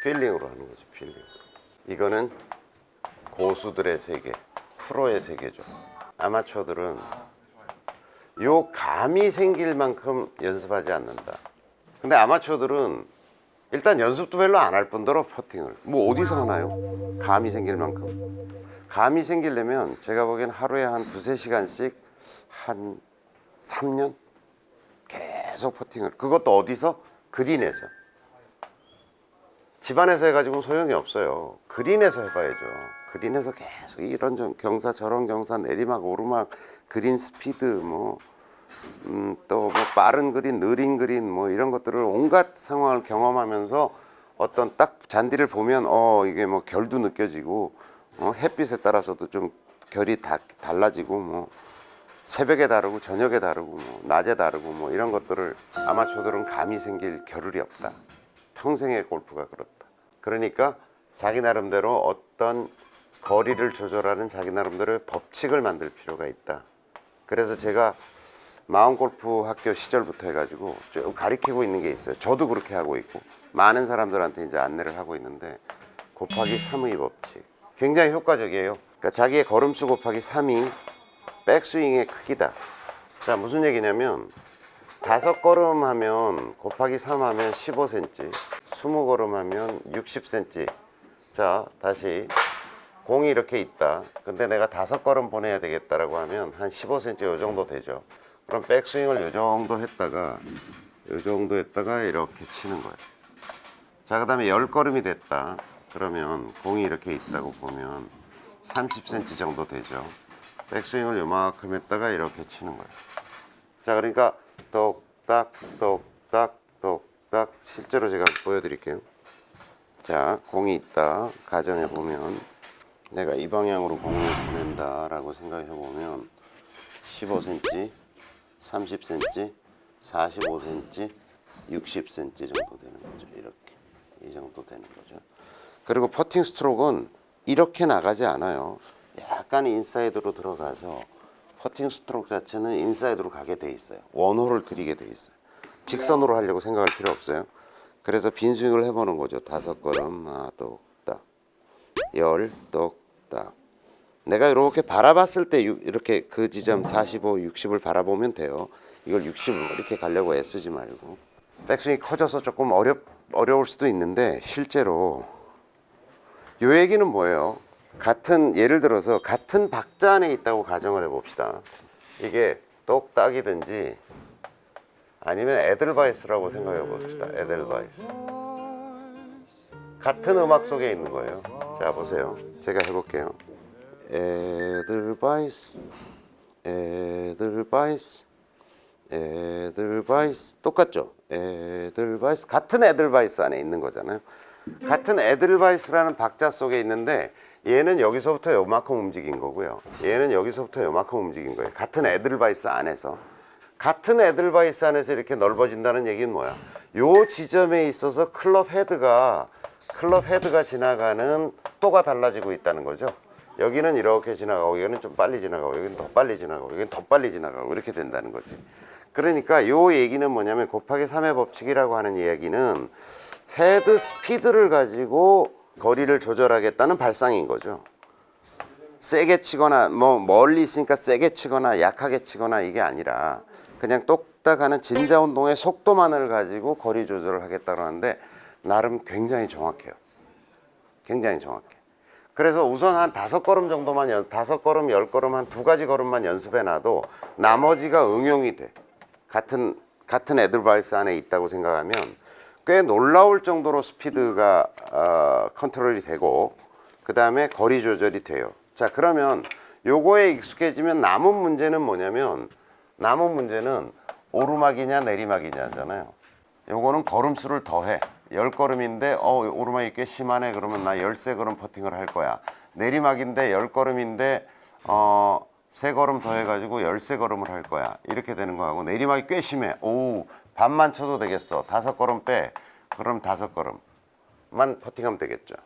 필링으로 하는 거죠. 필링. 이거는 고수들의 세계, 프로의 세계죠. 아마추어들은 요 감이 생길 만큼 연습하지 않는다. 근데 아마추어들은 일단 연습도 별로 안 할 뿐더러 퍼팅을 뭐 어디서 하나요? 감이 생길 만큼. 감이 생기려면 제가 보기엔 하루에 한 2~3시간씩 한 3년 계속 퍼팅을, 그것도 어디서? 그린에서. 집안에서 해가지고 소용이 없어요. 그린에서 해봐야죠. 그린에서 계속 이런 경사 저런 경사, 내리막 오르막, 그린 스피드, 뭐 또 뭐 빠른 그린, 느린 그린, 뭐 이런 것들을 온갖 상황을 경험하면서 어떤 딱 잔디를 보면 이게 뭐 결도 느껴지고, 햇빛에 따라서도 좀 결이 다 달라지고, 뭐 새벽에 다르고 저녁에 다르고 뭐 낮에 다르고 뭐 이런 것들을 아마추어들은 감이 생길 겨를이 없다. 평생의 골프가 그렇다. 그러니까 자기 나름대로 어떤 거리를 조절하는 자기 나름대로의 법칙을 만들 필요가 있다. 그래서 제가 마운골프 학교 시절부터 해가지고 쭉 가리키고 있는 게 있어요. 저도 그렇게 하고 있고 많은 사람들한테 이제 안내를 하고 있는데, 곱하기 3의 법칙 굉장히 효과적이에요. 그러니까 자기의 걸음수 곱하기 3이 백스윙의 크기다. 자, 무슨 얘기냐면 5걸음 하면 곱하기 3 하면 15cm, 20걸음 하면 60cm. 자, 다시 공이 이렇게 있다. 근데 내가 5걸음 보내야 되겠다라고 하면 한 15cm 요 정도 되죠. 그럼 백스윙을 요 정도 했다가 이렇게 치는 거예요. 자, 그 다음에 10걸음이 됐다. 그러면 공이 이렇게 있다고 보면 30cm 정도 되죠. 백스윙을 요만큼 했다가 이렇게 치는 거예요. 자, 그러니까 똑딱 똑딱 똑딱, 실제로 제가 보여드릴게요. 자, 공이 있다 가정해 보면, 내가 이 방향으로 공을 보낸다 라고 생각해 보면 15cm, 30cm, 45cm, 60cm 정도 되는 거죠. 이렇게 이 정도 되는 거죠. 그리고 퍼팅 스트로크는 이렇게 나가지 않아요. 약간 인사이드로 들어가서 퍼팅 스트로크 자체는 인사이드로 가게 돼 있어요. 원홀을 들이게 돼 있어요. 직선으로 하려고 생각할 필요 없어요. 그래서 빈 스윙을 해보는 거죠. 5걸음 똑딱, 10 똑딱. 내가 이렇게 바라봤을 때 이렇게 그 지점 45, 60을 바라보면 돼요. 이걸 60을 이렇게 가려고 애쓰지 말고. 백스윙이 커져서 조금 어려울 수도 있는데, 실제로 요 얘기는 뭐예요? 예를 들어서 같은 박자 안에 있다고 가정을 해봅시다. 이게 똑딱이든지 아니면 에델바이스라고 생각해 봅시다. 에델바이스. 같은 음악 속에 있는 거예요. 자, 보세요. 제가 해볼게요. 에델바이스, 에델바이스, 에델바이스. 똑같죠? 에델바이스. 같은 에델바이스 안에 있는 거잖아요. 같은 에델바이스라는 박자 속에 있는데, 얘는 여기서부터 요만큼 움직인 거고요. 얘는 여기서부터 요만큼 움직인 거예요. 같은 에델바이스 안에서. 같은 에델바이스 안에서 이렇게 넓어진다는 얘기는 뭐야? 요 지점에 있어서 클럽 헤드가 지나가는 속도가 달라지고 있다는 거죠. 여기는 이렇게 지나가고, 여기는 좀 빨리 지나가고, 여기는 더 빨리 지나가고, 여기는 더 빨리 지나가고, 이렇게 된다는 거지. 그러니까 요 얘기는 뭐냐면, 곱하기 3의 법칙이라고 하는 이야기는 헤드 스피드를 가지고 거리를 조절하겠다는 발상인 거죠. 세게 치거나 뭐 멀리 있으니까 세게 치거나 약하게 치거나 이게 아니라, 그냥 똑딱하는 진자 운동의 속도만을 가지고 거리 조절을 하겠다고 하는데, 나름 굉장히 정확해요. 굉장히 정확해. 그래서 우선 한 5걸음 정도만 5걸음, 10걸음 한 2가지 걸음만 연습해 놔도 나머지가 응용이 돼. 같은 에델바이스 안에 있다고 생각하면 꽤 놀라울 정도로 스피드가 컨트롤이 되고, 그 다음에 거리 조절이 돼요. 자, 그러면 요거에 익숙해지면 남은 문제는 뭐냐면, 남은 문제는 오르막이냐 내리막이냐잖아요. 요거는 걸음수를 더해. 10걸음인데 오르막이 꽤 심하네. 그러면 나 13걸음 퍼팅을 할 거야. 내리막인데 10걸음인데 3걸음 더 해가지고 13걸음을 할 거야. 이렇게 되는 거하고, 내리막이 꽤 심해. 반만 쳐도 되겠어. 5걸음 빼. 그럼 5걸음만 퍼팅하면 되겠죠.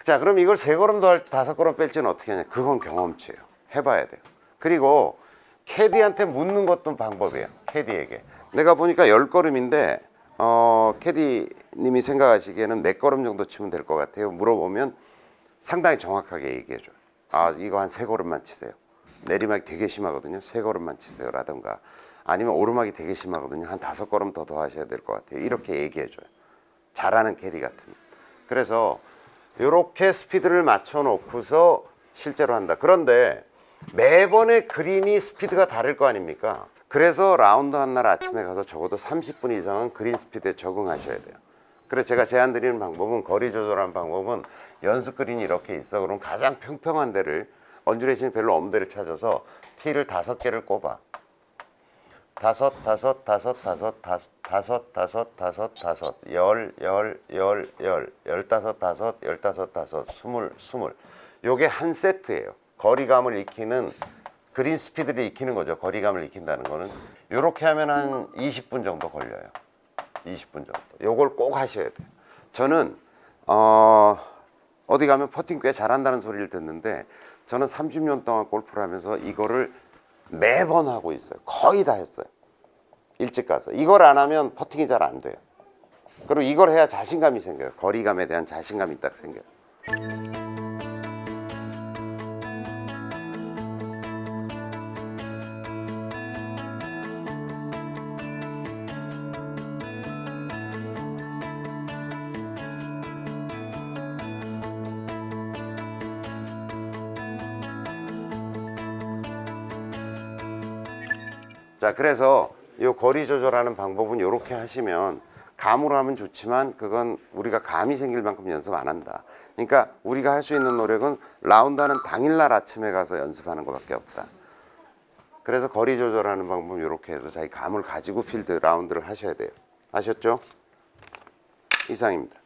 자, 그럼 이걸 3걸음 더 할 때 5걸음 뺄지는 어떻게 하냐? 그건 경험치예요. 해봐야 돼요. 그리고 캐디한테 묻는 것도 방법이에요. 캐디에게. 내가 보니까 10걸음인데 캐디 님이 생각하시기에는 몇 걸음 정도 치면 될 것 같아요? 물어보면 상당히 정확하게 얘기해줘요. 아, 이거 한 3걸음만 치세요. 내리막이 되게 심하거든요. 3걸음만 치세요. 라든가 아니면 오르막이 되게 심하거든요. 한 5걸음 더 하셔야 될 것 같아요. 이렇게 얘기해줘요. 잘하는 캐디 같으면. 그래서 이렇게 스피드를 맞춰 놓고서 실제로 한다. 그런데 매번의 그린이 스피드가 다를 거 아닙니까? 그래서 라운드 한 날 아침에 가서 적어도 30분 이상은 그린 스피드에 적응하셔야 돼요. 그래서 제가 제안 드리는 방법은, 거리 조절하는 방법은, 연습 그린이 이렇게 있어. 그럼 가장 평평한 데를, 언듈레이션이 별로 없는 데를 찾아서 티를 5개를 꼽아. 5, 5, 5, 5, 5, 5, 5, 5, 5, 5, 10, 10, 10, 10, 15, 5, 15, 5, 20. 요게 한 세트예요. 거리감을 익히는, 그린 스피드를 익히는 거죠. 거리감을 익힌다는 거는. 요렇게 하면 한 20분 정도 걸려요. 20분 정도. 요걸 꼭 하셔야 돼요. 저는 어디 가면 퍼팅 꽤 잘한다는 소리를 듣는데, 저는 30년 동안 골프를 하면서 이거를 매번 하고 있어요. 거의 다 했어요. 일찍 가서. 이걸 안 하면 퍼팅이 잘 안 돼요. 그리고 이걸 해야 자신감이 생겨요. 거리감에 대한 자신감이 딱 생겨요. 자, 그래서 이 거리 조절하는 방법은 이렇게 하시면, 감으로 하면 좋지만 그건 우리가 감이 생길 만큼 연습 안 한다. 그러니까 우리가 할 수 있는 노력은 라운드하는 당일날 아침에 가서 연습하는 것밖에 없다. 그래서 거리 조절하는 방법은 이렇게 해서 자기 감을 가지고 필드 라운드를 하셔야 돼요. 아셨죠? 이상입니다.